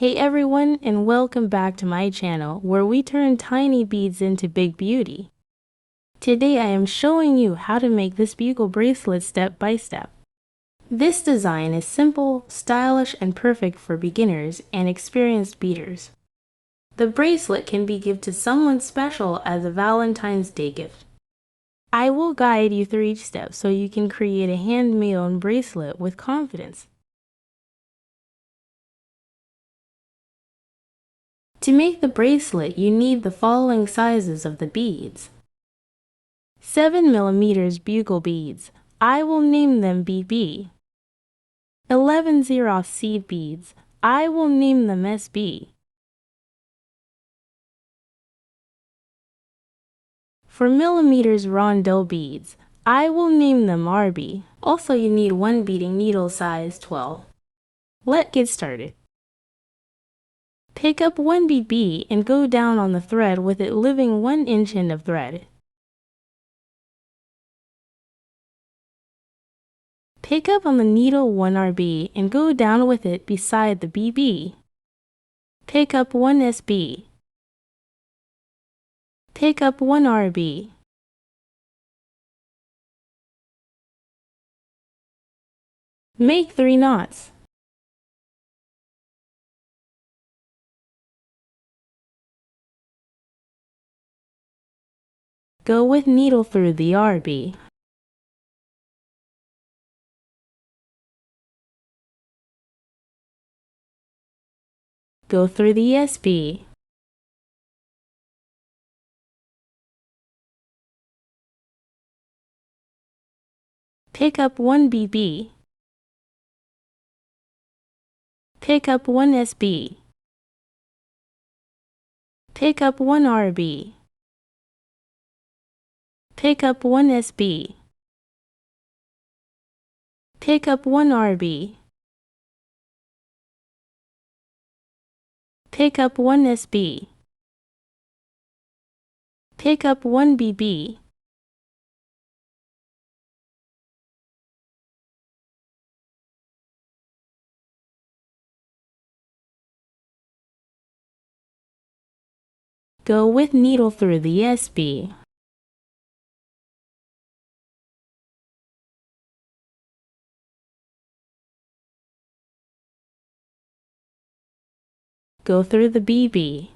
Hey everyone, and welcome back to my channel where we turn tiny beads into big beauty. Today I am showing you how to make this bugle bracelet step by step. This design is simple, stylish, and perfect for beginners and experienced beaders. The bracelet can be given to someone special as a Valentine's Day gift. I will guide you through each step so you can create a handmade bracelet with confidence. To make the bracelet, you need the following sizes of the beads. 7mm bugle beads. I will name them BB. 11 Xerox seed beads. I will name them SB. For millimeters rondelle beads, I will name them RB. Also, you need one beading needle size 12. Let's get started. Pick up one BB and go down on the thread with it leaving 1 inch end of thread. Pick up on the needle 1 RB and go down with it beside the BB. Pick up 1 SB. Pick up 1 RB. Make 3 knots. Go with needle through the RB. Go through the SB. Pick up 1 BB. Pick up 1 SB. Pick up 1 RB. Pick up 1 SB. Pick up 1 RB. Pick up 1 SB. Pick up 1 BB. Go with needle through the SB. Go through the BB.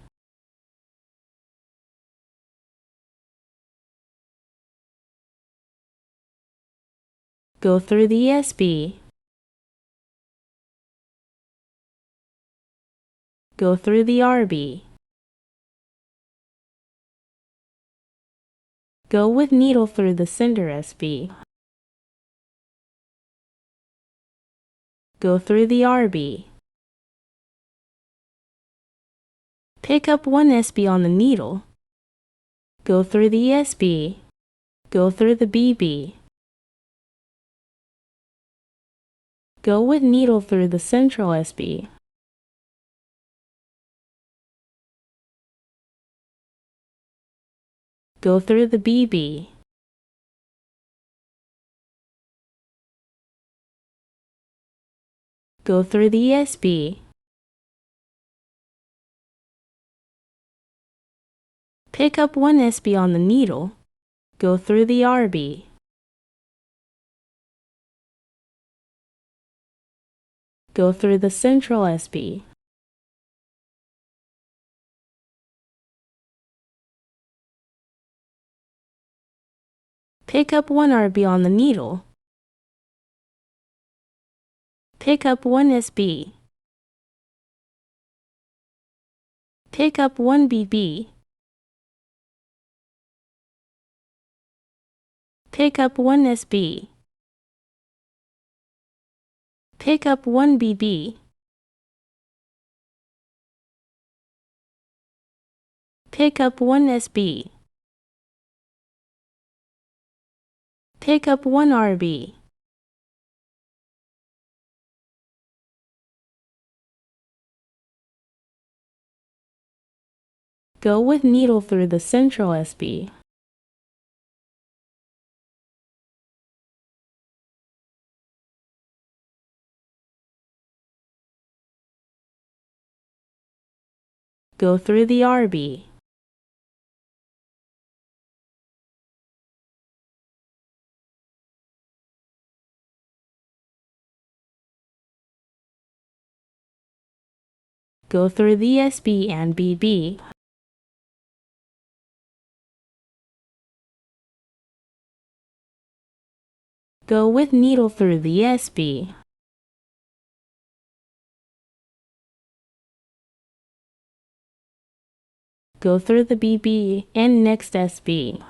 Go through the SB. Go through the RB. Go with needle through the center SB. Go through the RB. Pick up 1 SB on the needle. Go through the SB. Go through the BB. Go with needle through the central SB. Go through the BB. Go through the SB. Pick up 1 SB on the needle. Go through the RB. Go through the central SB. Pick up 1 RB on the needle. Pick up 1 SB. Pick up 1 BB. Pick up 1 SB. Pick up 1 BB. Pick up 1 SB. Pick up 1 RB. Go with needle through the central SB. Go through the RB. Go through the SB and BB. Go with needle through the SB. Go through the BB and next SB.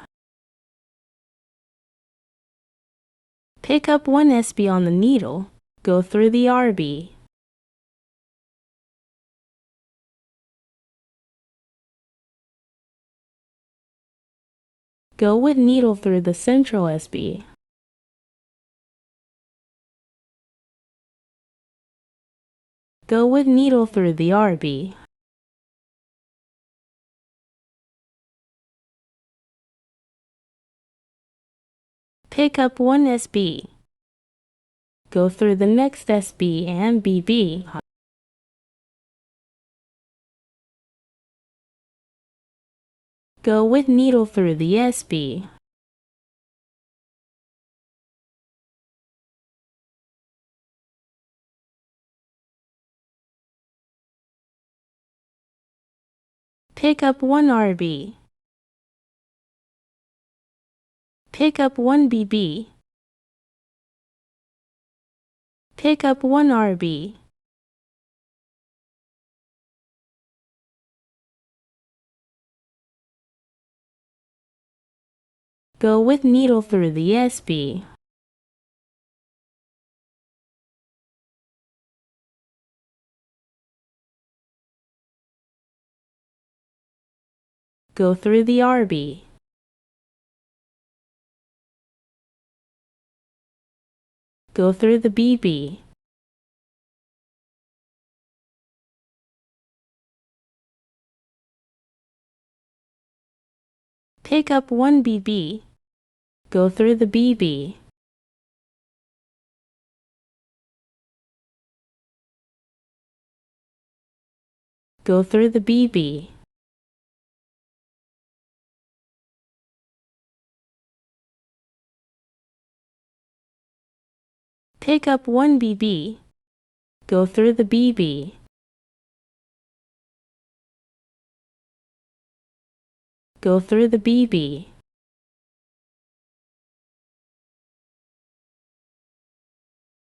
Pick up one SB on the needle. Go through the RB. Go with needle through the central SB. Go with needle through the RB. Pick up one SB. Go through the next SB and BB. Go with needle through the SB. Pick up one RB. Pick up one BB. Pick up one RB. Go with needle through the SB. Go through the RB. Go through the BB. Pick up one BB. Go through the BB. Go through the BB. Pick up one BB. Go through the BB. Go through the BB.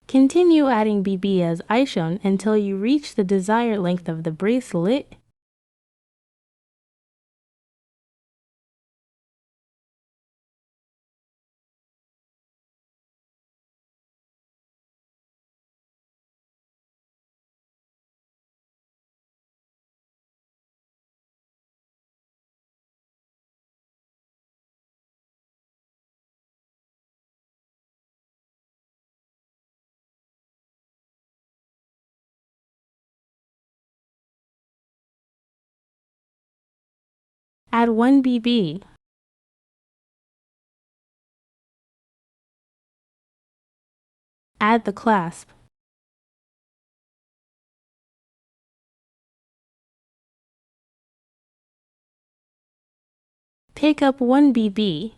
Continue adding BB as I shown until you reach the desired length of the bracelet. Add one BB. Add the clasp. Pick up one BB.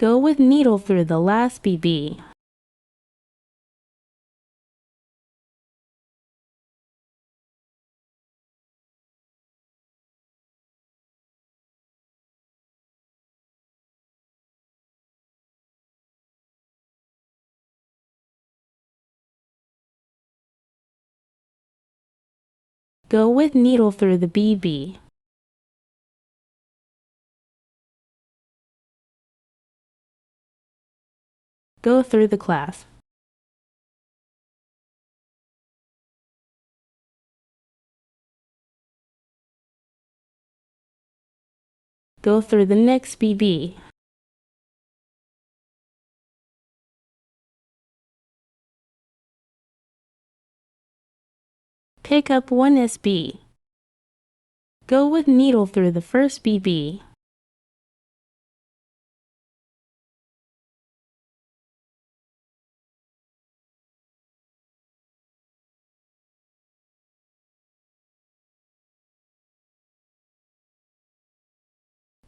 Go with needle through the last BB. Go with needle through the BB. Go through the clasp. Go through the next BB. Pick up one SB. Go with needle through the first BB.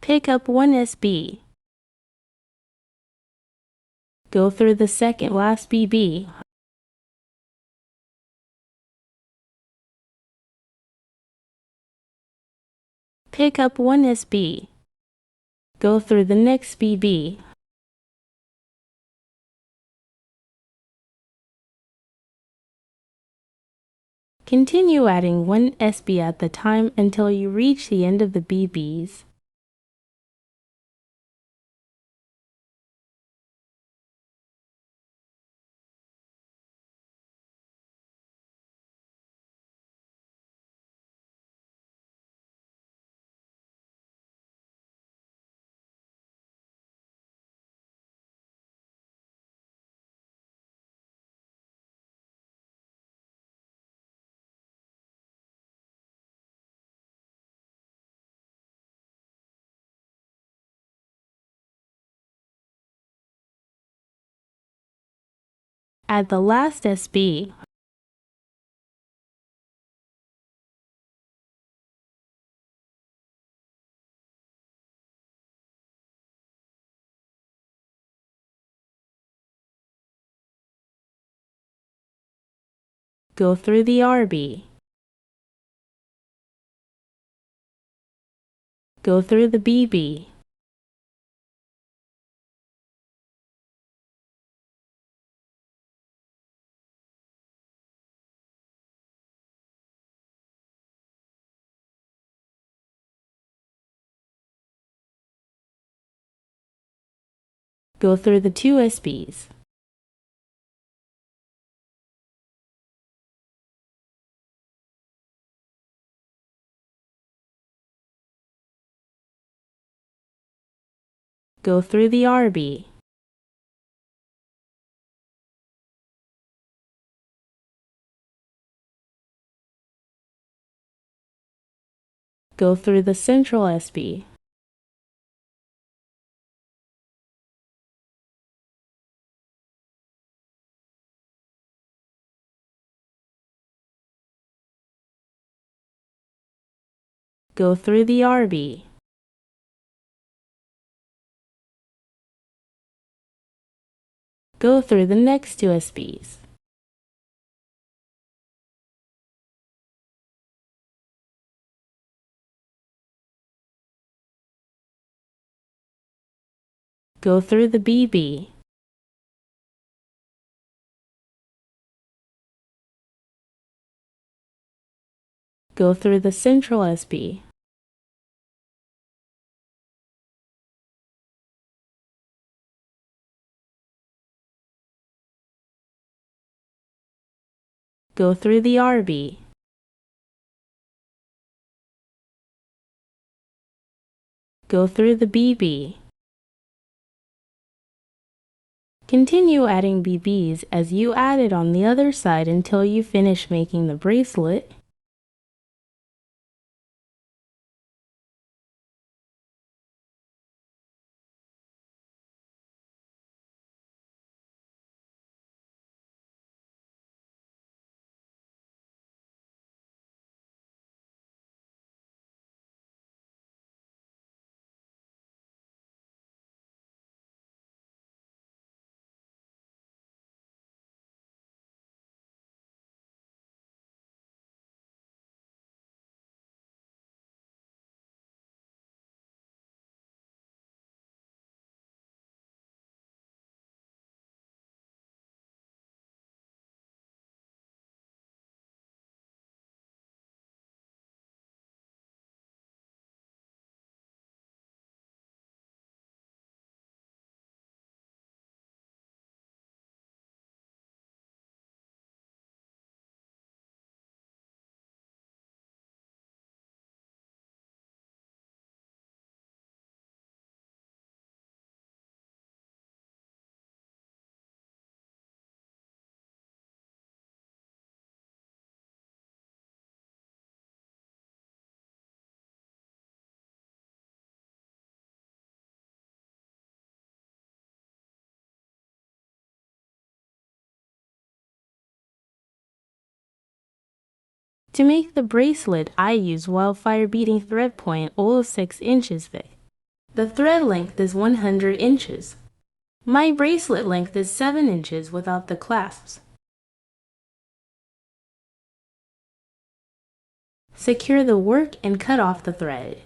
Pick up one SB. Go through the second last BB. Pick up one SB. Go through the next BB. Continue adding one SB at the time until you reach the end of the BBs. Add the last SB. Go through the RB. Go through the BB. Go through the two SBs. Go through the RB. Go through the central SB. Go through the RB. Go through the next two SBs. Go through the BB. Go through the central SB. Go through the RB. Go through the BB. Continue adding BBs as you add it on the other side until you finish making the bracelet. To make the bracelet, I use wildfire beading thread point all of 6 inches thick. The thread length is 100 inches. My bracelet length is 7 inches without the clasps. Secure the work and cut off the thread.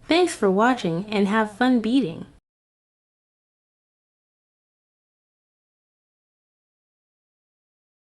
Thanks for watching and have fun beading.